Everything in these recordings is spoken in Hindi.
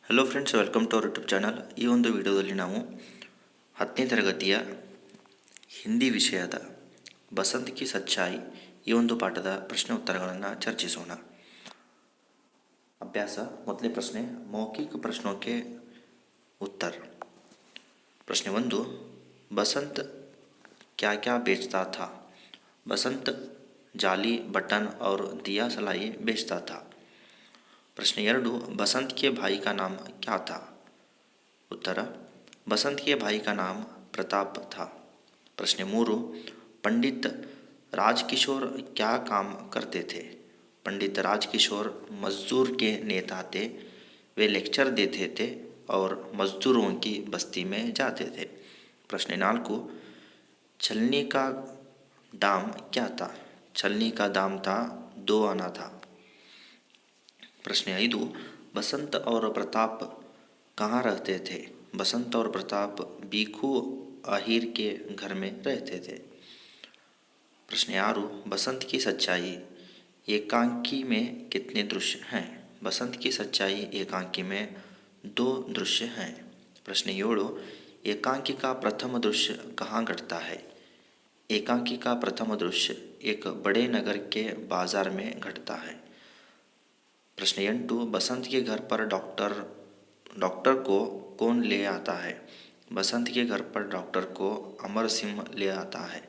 Hello friends, welcome to our YouTube channel. ಈ ಒಂದು ವಿಡಿಯೋದಲ್ಲಿ ನಾವು 10ನೇ ತರಗತಿಯ ಹಿಂದಿ ವಿಷಯದ ಬಸಂತ್ ಕಿ ಸಚ್ಚಾಯಿ ಈ ಒಂದು ಪಾಠದ ಪ್ರಶ್ನೆ ಉತ್ತರಗಳನ್ನು ಚರ್ಚಿಸೋಣ. ಅಭ್ಯಾಸ. ಮೊದಲನೇ ಪ್ರಶ್ನೆ, ಮೌಖಿಕ ಪ್ರಶ್ನೋಕ್ಕೆ उत्तर. प्रश्न 1, बसंत क्या क्या बेचता था? बसंत जाली, बटन और दिया सलाई बेचता था. प्रश्न 2, बसंत के भाई का नाम क्या था? उत्तर, बसंत के भाई का नाम प्रताप था. प्रश्न 3, पंडित राजकिशोर क्या काम करते थे? पंडित राजकिशोर मजदूर के नेता थे. वे लेक्चर देते थे और मजदूरों की बस्ती में जाते थे. प्रश्न 4, छलनी का दाम क्या था? छलनी का दाम था 2 आना था. प्रश्न 5, बसंत और प्रताप कहाँ रहते थे? बसंत और प्रताप बीखू आहिर के घर में रहते थे. प्रश्न 6, बसंत की सच्चाई एकांकी में कितने दृश्य हैं? बसंत की सच्चाई एकांकी में 2 दृश्य हैं. प्रश्न 7, एकांकी का प्रथम दृश्य कहाँ घटता है? एकांकी का प्रथम दृश्य एक बड़े नगर के बाजार में घटता है. प्रश्न 8, बसंत के घर पर डॉक्टर को कौन ले आता है? बसंत के घर पर डॉक्टर को अमर सिंह ले आता है.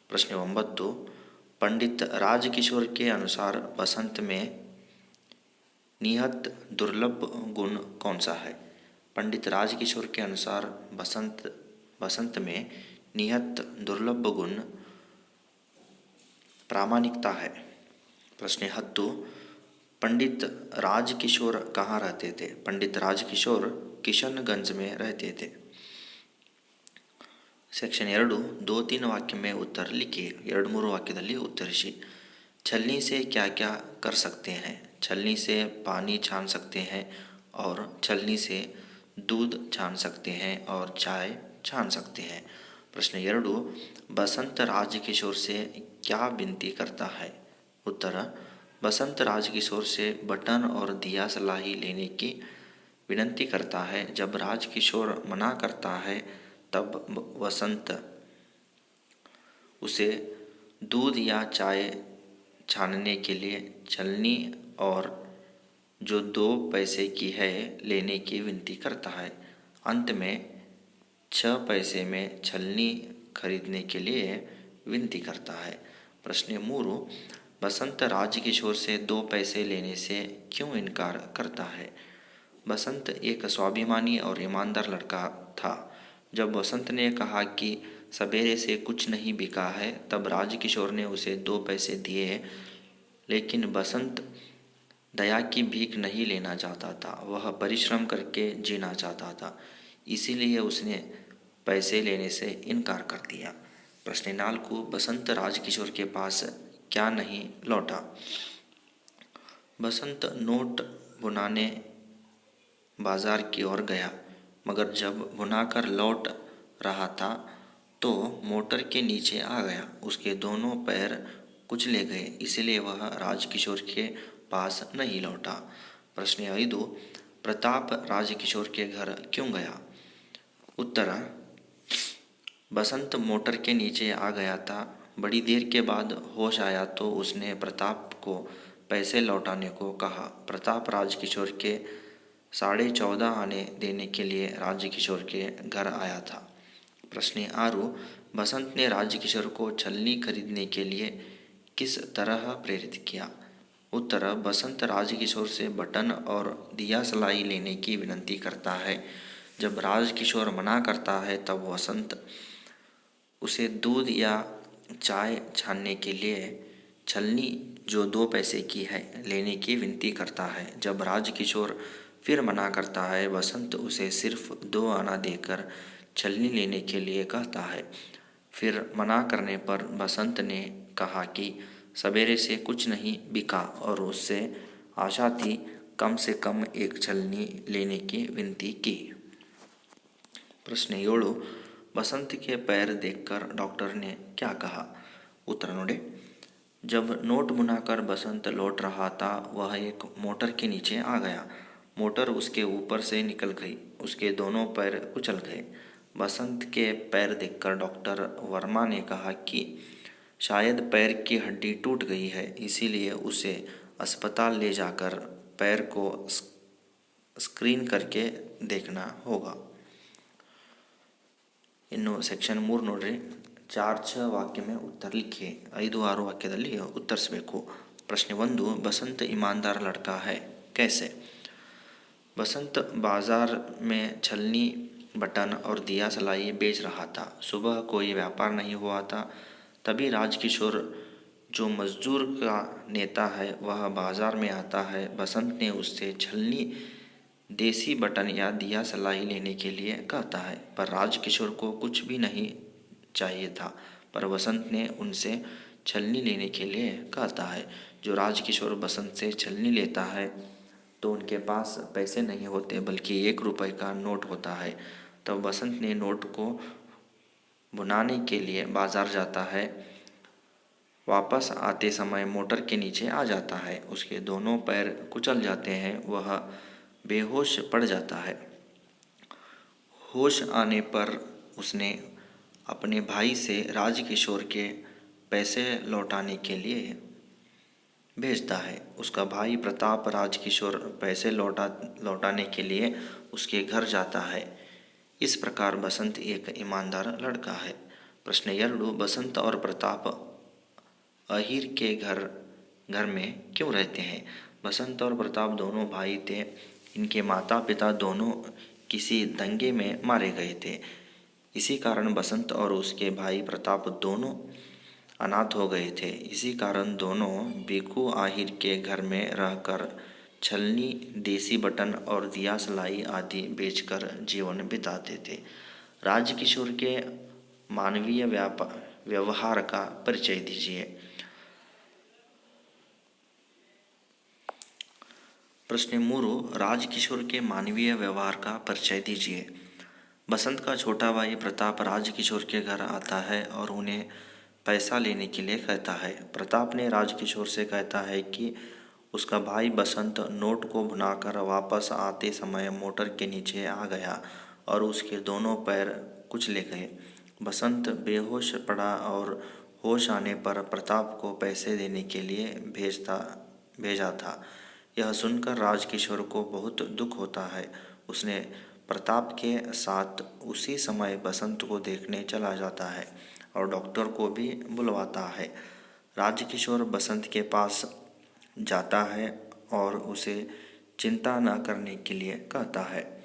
प्रश्न 9, पंडित राजकिशोर के अनुसार बसंत में निहित दुर्लभ गुण कौन सा है? पंडित राजकिशोर के अनुसार बसंत में निहित दुर्लभ गुण प्रामाणिकता है. प्रश्न 10, पंडित राजकिशोर कहाँ रहते थे? पंडित राजकिशोर किशनगंज में रहते थे. सेक्शन 2, 2-3 वाक्य में उत्तर लिखिए. 2-3 वाक्यದಲ್ಲಿ ಉತ್ತರಿಸಿ. छलनी से क्या क्या कर सकते हैं? छलनी से पानी छान सकते हैं और छलनी से दूध छान सकते हैं और चाय छान सकते हैं. प्रश्न 2, बसंत राजकिशोर से क्या विनती करता है? उत्तर, बसंत राजकिशोर से बटन और दिया सलाई लेने की विनती करता है. जब राजकिशोर मना करता है तब बसंत उसे दूध या चाय छानने के लिए छलनी और जो 2 पैसे की है लेने की विनती करता है. अंत में 6 पैसे में छलनी खरीदने के लिए विनती करता है. प्रश्न 3, बसंत राजकिशोर से 2 पैसे लेने से क्यों इनकार करता है? बसंत एक स्वाभिमानी और ईमानदार लड़का था. जब बसंत ने कहा कि सवेरे से कुछ नहीं बिका है तब राजकिशोर ने उसे 2 पैसे दिए. लेकिन बसंत दया की भीख नहीं लेना चाहता था. वह परिश्रम करके जीना चाहता था. इसीलिए उसने पैसे लेने से इनकार कर दिया. प्रश्न 4, बसंत राजकिशोर के पास क्या नहीं लौटा? बसंत नोट बुनाने बाजार की ओर गया, मगर जब बुनाकर लौट रहा था तो मोटर के नीचे आ गया. उसके दोनों पैर कुचले गए, इसलिए वह राजकिशोर के पास नहीं लौटा. प्रश्न 5, प्रताप राजकिशोर के घर क्यों गया? उत्तर, बसंत मोटर के नीचे आ गया था. बड़ी देर के बाद होश आया तो उसने प्रताप को पैसे लौटाने को कहा. प्रताप राजकिशोर के 14.5 आने देने के लिए राजकिशोर के घर आया था. प्रश्न 6, बसंत ने राजकिशोर को छलनी खरीदने के लिए किस तरह प्रेरित किया? उत्तर, बसंत राजकिशोर से बटन और दिया सलाई लेने की विनती करता है. जब राजकिशोर मना करता है तब बसंत उसे दूध या चाय छानने के लिए छलनी जो 2 पैसे की है लेने की विनती करता है. जब राजकिशोर फिर मना करता है बसंत उसे सिर्फ 2 आना देकर छलनी लेने के लिए कहता है. फिर मना करने पर बसंत ने कहा कि सवेरे से कुछ नहीं बिका और उससे आशा थी कम से कम एक छलनी लेने की विनती की. प्रश्न 7, बसंत के पैर देखकर डॉक्टर ने क्या कहा? उत्तर नोड़े. जब नोट बुनाकर बसंत लौट रहा था वह एक मोटर के नीचे आ गया. मोटर उसके ऊपर से निकल गई, उसके दोनों पैर कुचल गए। बसंत के पैर देखकर डॉक्टर वर्मा ने कहा कि शायद पैर की हड्डी टूट गई है, इसीलिए उसे अस्पताल ले जाकर पैर को स्क्रीन करके देखना होगा। ಇನ್ನು ಸೆಕ್ಷನ್ 3 ನೋಡ್ರಿ. 4-6 वाक्य में उत्तर लिखिए. 5-6 ವಾಕ್ಯದಲ್ಲಿ ಉತ್ತರಿಸಬೇಕು. प्रश्न 1, बसंत ईमानदार लड़का है, कैसे? बसंत बाजार में छलनी, बटन और दिया सलाई बेच रहा था. सुबह कोई व्यापार नहीं हुआ था. तभी राजकिशोर, जो मजदूर का नेता है, वह बाजार में आता है. बसंत ने उससे छलनी, देसी बटन या दिया सलाई लेने के लिए कहता है, पर राजकिशोर को कुछ भी नहीं चाहिए था. पर बसंत ने उनसे छलनी लेने के लिए कहता है. जो राजकिशोर बसंत से छलनी लेता है तो उनके पास पैसे नहीं होते, बल्कि 1 रुपये का नोट होता है. तब बसंत ने नोट को भुनाने के लिए बाजार जाता है. वापस आते समय मोटर के नीचे आ जाता है. उसके दोनों पैर कुचल जाते हैं. वह बेहोश पड़ जाता है. होश आने पर उसने अपने भाई से राजकिशोर के पैसे लौटाने के लिए भेजता है. उसका भाई प्रताप राजकिशोर पैसे लौटाने के लिए उसके घर जाता है. इस प्रकार बसंत एक ईमानदार लड़का है. प्रश्न 2, बसंत और प्रताप अहीर के घर में क्यों रहते हैं? बसंत और प्रताप दोनों भाई थे. इनके माता पिता दोनों किसी दंगे में मारे गए थे. इसी कारण बसंत और उसके भाई प्रताप दोनों अनाथ हो गए थे. इसी कारण दोनों भिखू आहिर के घर में रहकर छलनी, देसी बटन और दिया सलाई आदि बेचकर जीवन बिताते थे. राजकिशोर के मानवीय व्यवहार का परिचय दीजिए. प्रश्न 3, राजकिशोर के मानवीय व्यवहार का परिचय दीजिए. बसंत का छोटा भाई प्रताप राजकिशोर के घर आता है और उन्हें पैसा लेने के लिए कहता है. प्रताप ने राजकिशोर से कहता है कि उसका भाई बसंत नोट को भुनाकर वापस आते समय मोटर के नीचे आ गया और उसके दोनों पैर कुचले गए. बसंत बेहोश पड़ा और होश आने पर प्रताप को पैसे देने के लिए भेजा था. यह सुनकर राजकिशोर को बहुत दुख होता है. उसने प्रताप के साथ उसी समय बसंत को देखने चला जाता है और डॉक्टर को भी बुलवाता है. राजकिशोर बसंत के पास जाता है और उसे चिंता न करने के लिए कहता है.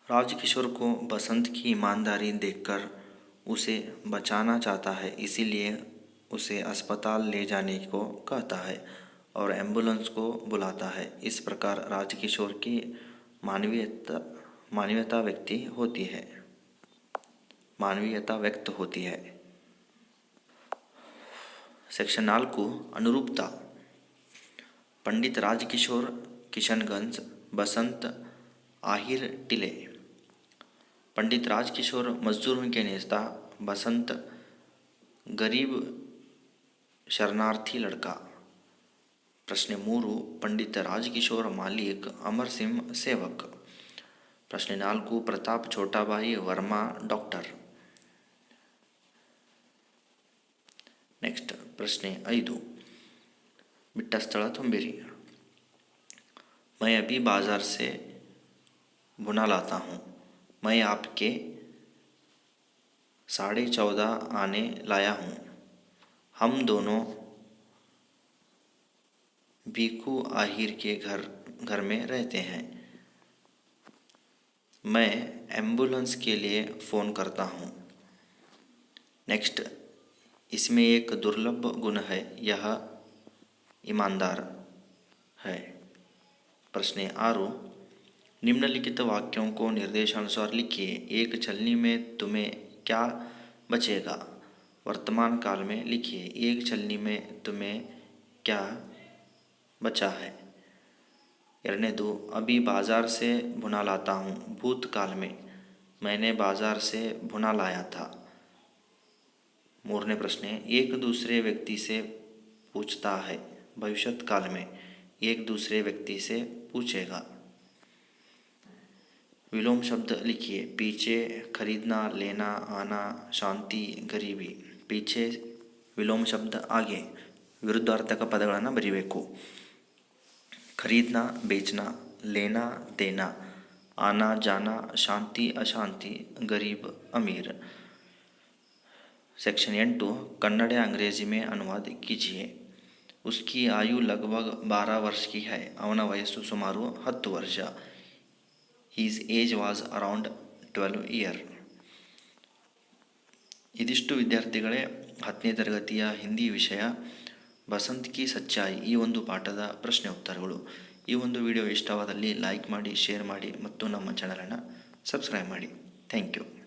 राजकिशोर को बसंत की ईमानदारी देखकर उसे बचाना चाहता है, इसीलिए उसे अस्पताल ले जाने को कहता है और एम्बुलेंस को बुलाता है. इस प्रकार राजकिशोर की मानवीयता व्यक्त होती है. सेक्शन 4, अनुरूपता. पंडित राजकिशोर किशनगंज, बसंत आहिर टिले. पंडित राजकिशोर मजदूरों के नेता, बसंत गरीब शरणार्थी लड़का. प्रश्न 3, पंडित राजकिशोर मालिक, अमर सिंह सेवक. प्रश्न 4, प्रताप छोटा भाई, वर्मा डॉक्टर. नेक्स्ट प्रश्न 5, बिट्ಟ ಸ್ಥಳ ತುಂಬಿರಿ. मैं अभी बाजार से भुना लाता हूँ. मैं आपके 14.5 आने लाया हूँ. हम दोनों भिखू आहिर के घर में रहते हैं. मैं एम्बुलेंस के लिए फ़ोन करता हूँ. नेक्स्ट, इसमें एक दुर्लभ गुण है, यह ईमानदार है. प्रश्न 6, निम्नलिखित वाक्यों को निर्देशानुसार लिखिए. एक छलनी में तुम्हें क्या बचेगा? वर्तमान काल में लिखिए. एक छलनी में तुम्हें क्या बचा है? 2, अभी बाजार से भुना लाता हूँ. भूतकाल में, मैंने बाजार से भुना लाया था. 3 प्रश्न, एक दूसरे व्यक्ति से पूछता है. भविष्यत काल में, एक दूसरे व्यक्ति से पूछेगा। विलोम शब्द लिखिए। पीछे खरीदना, लेना, आना, ಶಾಂತಿ, ಗರೀಬಿ। ಪೀಛೆ ವಿಲೋಮ ಶಬ್ದ ಆಗೆ ವಿರುದ್ಧಾರ್ಥಕ ಪದಗಳನ್ನು ಬರಿಬೇಕು. ಖರೀದ್ನಾ ಬೇಚ್ನಾ, ಲೇನಾ ದೇನಾ, आना जाना, शांति अशांति, गरीब अमीर। सेक्शन 8 कन्नड़ अंग्रेजी में अनुवाद कीजिए। उसकी आयु लगभग 12 वर्ष की है। ಅವನ ವಯಸ್ಸು ಸುಮಾರು 10 ವರ್ಷ. His age was around 12 year. ಇದಿಷ್ಟು ವಿದ್ಯಾರ್ಥಿಗಳೇ 10ನೇ ತರಗತಿಯ ಹಿಂದಿ ವಿಷಯ ಬಸಂತ್ ಕಿ ಸಚ್ಚಾಯಿ ಈ ಒಂದು ಪಾಠದ ಪ್ರಶ್ನೆ ಉತ್ತರಗಳು. ಈ ಒಂದು ವಿಡಿಯೋ ಇಷ್ಟವಾದಲ್ಲಿ ಲೈಕ್ ಮಾಡಿ, ಶೇರ್ ಮಾಡಿ ಮತ್ತು ನಮ್ಮ ಚಾನಲನ್ನು ಸಬ್ಸ್ಕ್ರೈಬ್ ಮಾಡಿ. Thank you.